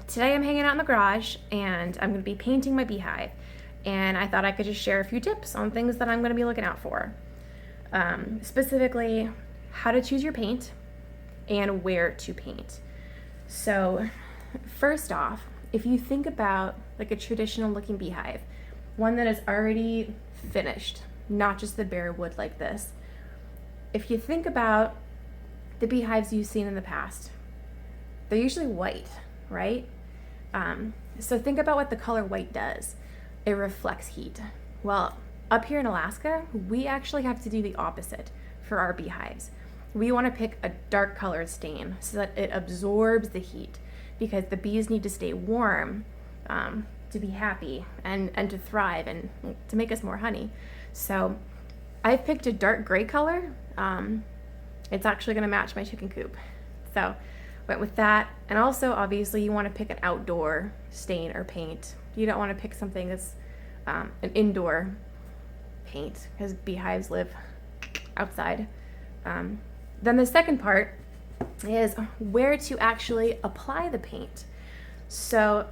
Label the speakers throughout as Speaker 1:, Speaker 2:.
Speaker 1: Today I'm hanging out in the garage and I'm going to be painting my beehive, and I thought I could just share a few tips on things that I'm going to be looking out for. Specifically, how to choose your paint and where to paint. So first off, if you think about like a traditional looking beehive, one that is already finished, not just the bare wood like this. If you think about the beehives you've seen in the past, they're usually white, right? So think about what the color white does. It reflects heat. Well, up here in Alaska, we actually have to do the opposite for our beehives. We want to pick a dark colored stain so that it absorbs the heat, because the bees need to stay warm to be happy and to thrive and to make us more honey. So I've picked a dark gray color. It's actually going to match my chicken coop. So went with that. And also, obviously, you want to pick an outdoor stain or paint. You don't want to pick something that's an indoor paint, because beehives live outside. Then the second part is where to actually apply the paint. So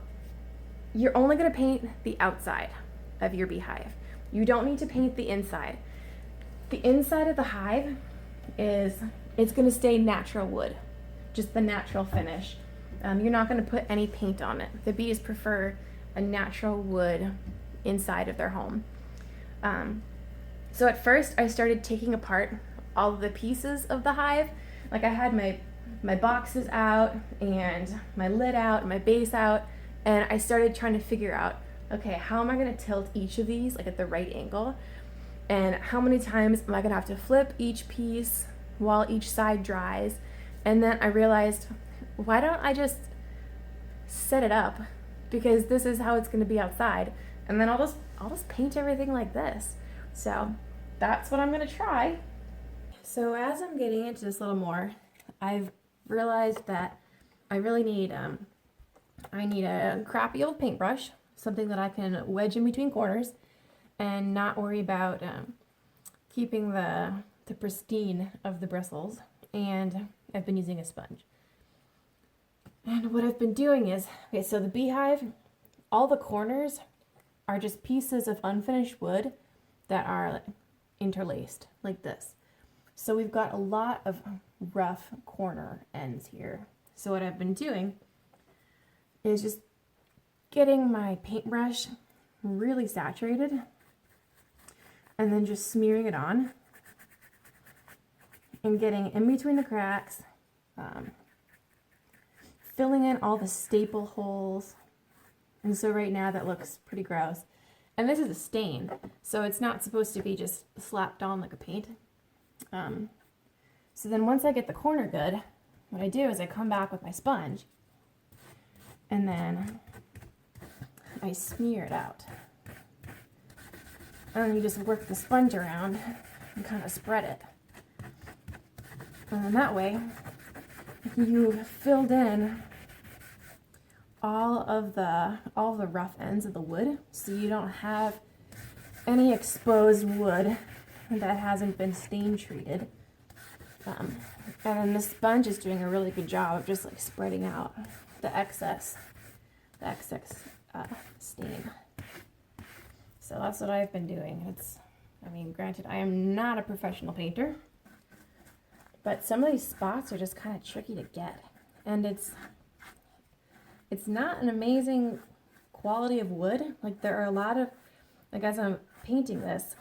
Speaker 1: you're only going to paint the outside of your beehive. You don't need to paint the inside. The inside of the hive it's going to stay natural wood, just the natural finish. You're not going to put any paint on it. The bees prefer a natural wood inside of their home. So at first I started taking apart all of the pieces of the hive. Like I had my boxes out and my lid out and my base out, and I started trying to figure out, okay, how am I going to tilt each of these like at the right angle? And how many times am I going to have to flip each piece while each side dries? And then I realized, why don't I just set it up, because this is how it's going to be outside, and then I'll just paint everything like this. So that's what I'm going to try. So as I'm getting into this a little more, I've realized that I really need I need a crappy old paintbrush, something that I can wedge in between corners and not worry about keeping the pristine of the bristles. And I've been using a sponge. And what I've been doing is, okay, so the beehive, all the corners are just pieces of unfinished wood that are interlaced like this. So we've got a lot of rough corner ends here. So what I've been doing is just getting my paintbrush really saturated and then just smearing it on and getting in between the cracks, filling in all the staple holes. And so right now that looks pretty gross. And this is a stain, so it's not supposed to be just slapped on like a paint. So then once I get the corner good, what I do is I come back with my sponge and then I smear it out. And then you just work the sponge around and kind of spread it. And then that way, you've filled in all of the rough ends of the wood, so you don't have any exposed wood that hasn't been stain treated. And then the sponge is doing a really good job of just like spreading out the excess stain. So that's what I've been doing. I mean, granted, I am not a professional painter, but some of these spots are just kind of tricky to get. And it's not an amazing quality of wood. Like there are a lot of, like as I'm painting this,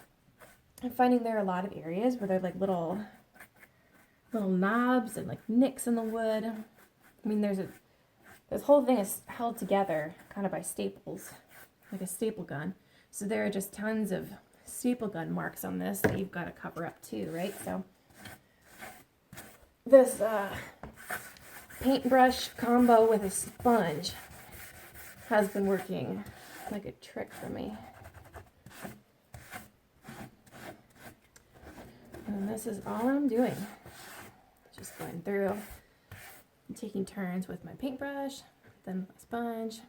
Speaker 1: I'm finding there are a lot of areas where there are like little knobs and like nicks in the wood. I mean, this whole thing is held together kind of by staples, like a staple gun. So there are just tons of staple gun marks on this that you've got to cover up too, right? So this paintbrush combo with a sponge has been working like a trick for me. And this is all I'm doing. Just going through and taking turns with my paintbrush, then my sponge,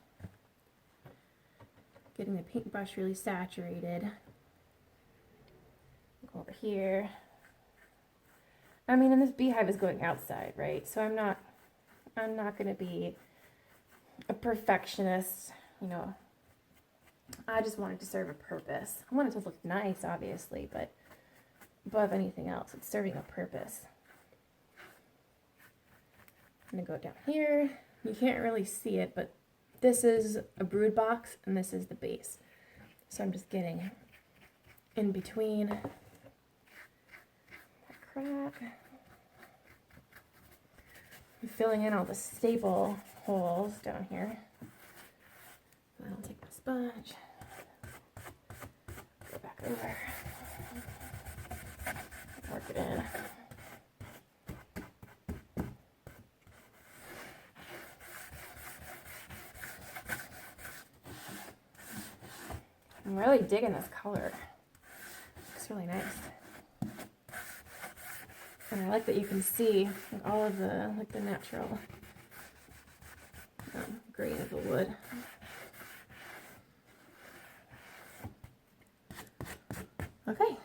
Speaker 1: getting the paintbrush really saturated. Go over here. I mean, and this beehive is going outside, right? So I'm not going to be a perfectionist, you know. I just wanted to serve a purpose. I wanted to look nice, obviously, but above anything else, it's serving a purpose. I'm gonna go down here. You can't really see it, but this is a brood box and this is the base. So I'm just getting in between that crack. I'm filling in all the staple holes down here. Then I'll take my sponge, go back over, work it in. I'm really digging this color. Looks really nice. And I like that you can see all of the natural green of the wood. Okay,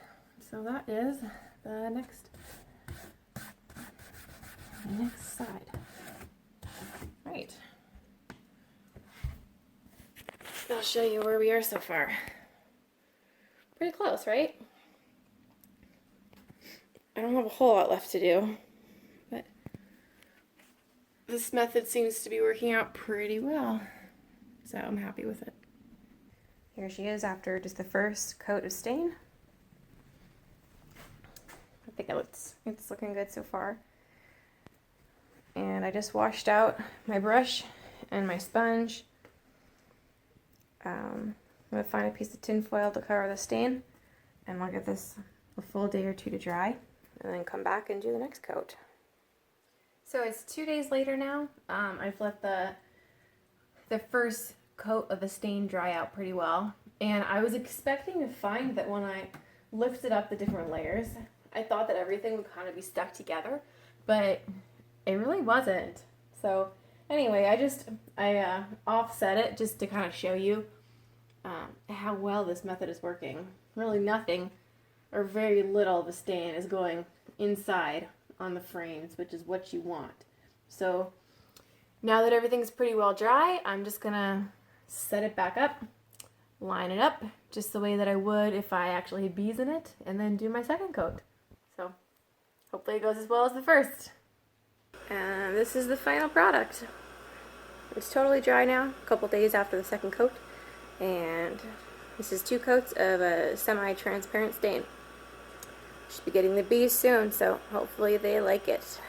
Speaker 1: so that is the next side. Right. I'll show you where we are so far. Pretty close, right? I don't have a whole lot left to do, but this method seems to be working out pretty well, so I'm happy with it. Here she is after just the first coat of stain. I think it's looking good so far. And I just washed out my brush and my sponge. I'm going to find a piece of tin foil to cover the stain, and I'll give this a full day or two to dry, and then come back and do the next coat. So it's 2 days later now. I've let the first coat of the stain dry out pretty well, and I was expecting to find that when I lifted up the different layers, I thought that everything would kind of be stuck together, but it really wasn't. So anyway, I offset it just to kind of show you how well this method is working. Really nothing or very little of the stain is going inside on the frames, which is what you want. So now that everything's pretty well dry, I'm just gonna set it back up, line it up just the way that I would if I actually had bees in it, and then do my second coat. So hopefully it goes as well as the first. And this is the final product. It's totally dry now, a couple days after the second coat, and this is 2 coats of a semi-transparent stain. Should be getting the bees soon, so hopefully they like it.